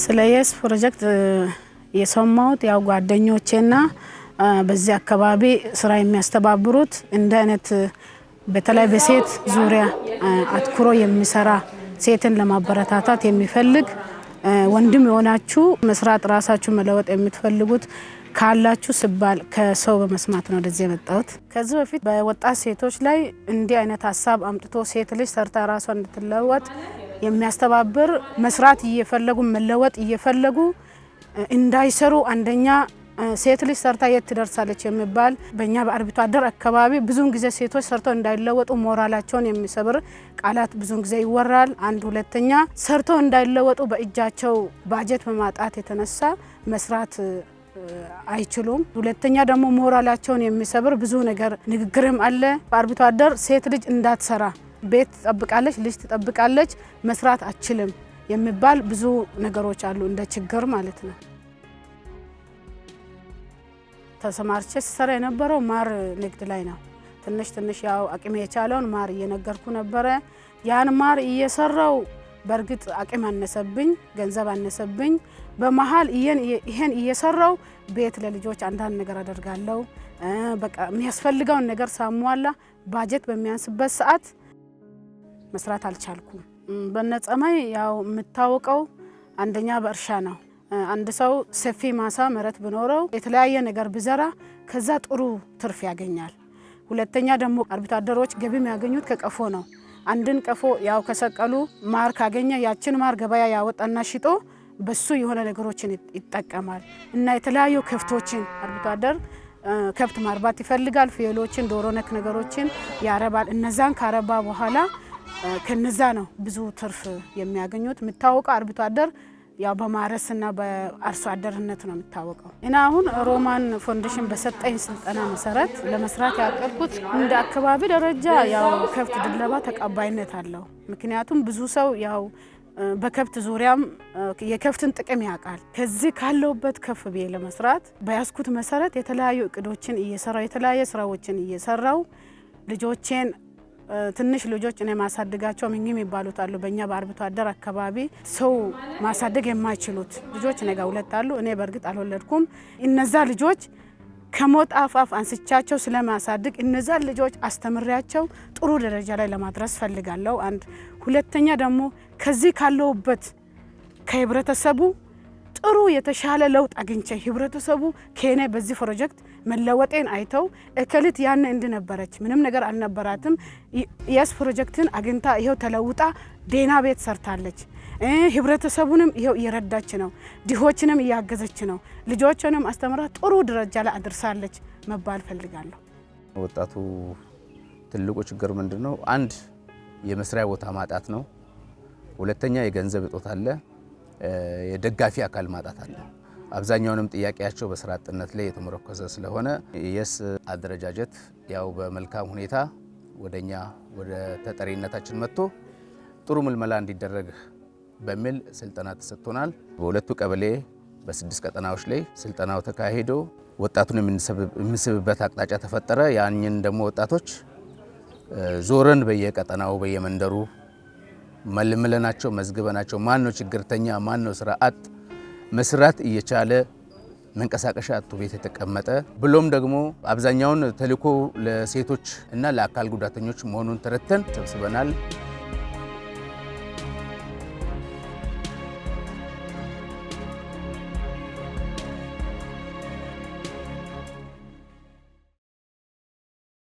ስለ የስ ፕሮጀክት የሰማሁት ያው ጓደኞቼና በዚህ አካባቢ ስራ የሚያስተባብሩት እንደ አይነት በተለይ በሴት ዙሪያ አትኩሮ የሚሰራ ሴትን ለማበረታታት የሚፈልግ ወንድም የሆናችሁ መስራት ራሳችሁ መለወጥ የምትፈልጉት ካላችሁ ሲባል ከሰው በመስማት ነው ወደዚህ የመጣሁት። ከዚህ በፊት በወጣት ሴቶች ላይ እንዲህ አይነት ሀሳብ አምጥቶ ሴት ልጅ ሰርታ ራሷን እንድትለወጥ የሚያስተባብር መስራት እየፈለጉ መለወጥ እየፈለጉ እንዳይሰሩ አንደኛ ሴት ልጅ ሰርታ የት ትደርሳለች የሚባል በእኛ በአርብቶ አደር አካባቢ ብዙውን ጊዜ ሴቶች ሰርተው እንዳይለወጡ ሞራላቸውን የሚሰብር ቃላት ብዙውን ጊዜ ይወራል። አንድ ሁለተኛ ሰርተው እንዳይለወጡ በእጃቸው ባጀት በማጣት የተነሳ መስራት አይችሉም። ሁለተኛ ደግሞ ሞራላቸውን የሚሰብር ብዙ ነገር ንግግርም አለ። በአርብቶ አደር ሴት ልጅ እንዳትሰራ ቤት ትጠብቃለች፣ ልጅ ትጠብቃለች፣ መስራት አትችልም የሚባል ብዙ ነገሮች አሉ እንደ ችግር ማለት ነው። ተሰማርቼ ስሰራ የነበረው ማር ንግድ ላይ ነው። ትንሽ ያው አቅሜ የቻለውን ማር እየነገርኩ ነበረ። ያን ማር እየሰራው በእርግጥ አቅም አነሰብኝ፣ ገንዘብ አነሰብኝ። በመሃል ይሄን እየሰራው ቤት ለልጆች አንዳንድ ነገር አደርጋለሁ። በቃ የሚያስፈልገውን ነገር ሳሟላ ባጀት በሚያንስበት ሰዓት መስራት አልቻልኩም። በነጸማይ ያው የምታወቀው አንደኛ በእርሻ ነው። አንድ ሰው ሰፊ ማሳ መሬት ቢኖረው የተለያየ ነገር ቢዘራ ከዛ ጥሩ ትርፍ ያገኛል። ሁለተኛ ደግሞ አርብቶ አደሮች ገቢ የሚያገኙት ከቀፎ ነው። አንድን ቀፎ ያው ከሰቀሉ ማር ካገኘ ያችን ማር ገበያ ያወጣና ሽጦ በሱ የሆነ ነገሮችን ይጠቀማል። እና የተለያዩ ከፍቶችን አርብቶ አደር ከብት ማርባት ይፈልጋል። ፍየሎችን፣ ዶሮ ነክ ነገሮችን ያረባል። እነዛን ካረባ በኋላ ከነዛ ነው ብዙ ትርፍ የሚያገኙት። የምታወቀው አርብቶ አደር ያው በማረስና በአርሶ አደርነት ነው የሚታወቀው። እና አሁን ሮማን ፋውንዴሽን በሰጠኝ ስልጠና መሰረት ለመስራት ያቀድኩት እንደ አካባቢ ደረጃ ያው ከብት ድለባ ተቀባይነት አለው። ምክንያቱም ብዙ ሰው ያው በከብት ዙሪያም የከብትን ጥቅም ያውቃል። ከዚህ ካለውበት ከፍ ብዬ ለመስራት በያዝኩት መሰረት የተለያዩ እቅዶችን እየሰራው የተለያየ ስራዎችን እየሰራው ልጆቼን ትንሽ ልጆች እኔ ማሳደጋቸው ምን የሚባሉት አሉ። በእኛ በአርብቶ አደር አካባቢ ሰው ማሳደግ የማይችሉት ልጆች ነገ ሁለት አሉ። እኔ በእርግጥ አልወለድኩም። እነዛ ልጆች ከሞት አፋፍ አንስቻቸው ስለማሳደግ እነዛ ልጆች አስተምሪያቸው ጥሩ ደረጃ ላይ ለማድረስ ፈልጋለሁ። አንድ ሁለተኛ ደግሞ ከዚህ ካለውበት ከህብረተሰቡ ጥሩ የተሻለ ለውጥ አግኝቼ ህብረተሰቡ ከኔ በዚህ ፕሮጀክት መለወጤን አይተው እከሊት ያን እንድነበረች ምንም ነገር አልነበራትም የስ ፕሮጀክትን አግኝታ ይሄው ተለውጣ ዴና ቤት ሰርታለች። ህብረተሰቡንም ይሄው እየረዳች ነው፣ ድሆችንም እያገዘች ነው፣ ልጆችንም አስተምራ ጥሩ ደረጃ ላይ አድርሳለች መባል ፈልጋለሁ። ወጣቱ ትልቁ ችግር ምንድነው? አንድ የመስሪያ ቦታ ማጣት ነው። ሁለተኛ የገንዘብ እጦት አለ። የደጋፊ አካል ማጣት አለ። አብዛኛውንም ጥያቄያቸው በስራ አጥነት ላይ የተመረኮዘ ስለሆነ የስ አደረጃጀት ያው በመልካም ሁኔታ ወደኛ ወደ ተጠሪነታችን መጥቶ ጥሩ ምልመላ እንዲደረግ በሚል ስልጠና ተሰጥቶናል። በሁለቱ ቀበሌ በ6 ቀጠናዎች ላይ ስልጠናው ተካሂዶ ወጣቱን የምንስብበት አቅጣጫ ተፈጠረ። ያንን ደግሞ ወጣቶች ዞረን በየቀጠናው በየመንደሩ መልምለናቸው መዝግበናቸው ማን ነው ችግርተኛ፣ ማን ነው ስራ አጥ መስራት እየቻለ መንቀሳቀሻ አጥቶ ቤት የተቀመጠ ብሎም ደግሞ አብዛኛውን ተልዕኮ ለሴቶች እና ለአካል ጉዳተኞች መሆኑን ተረተን ሰብስበናል።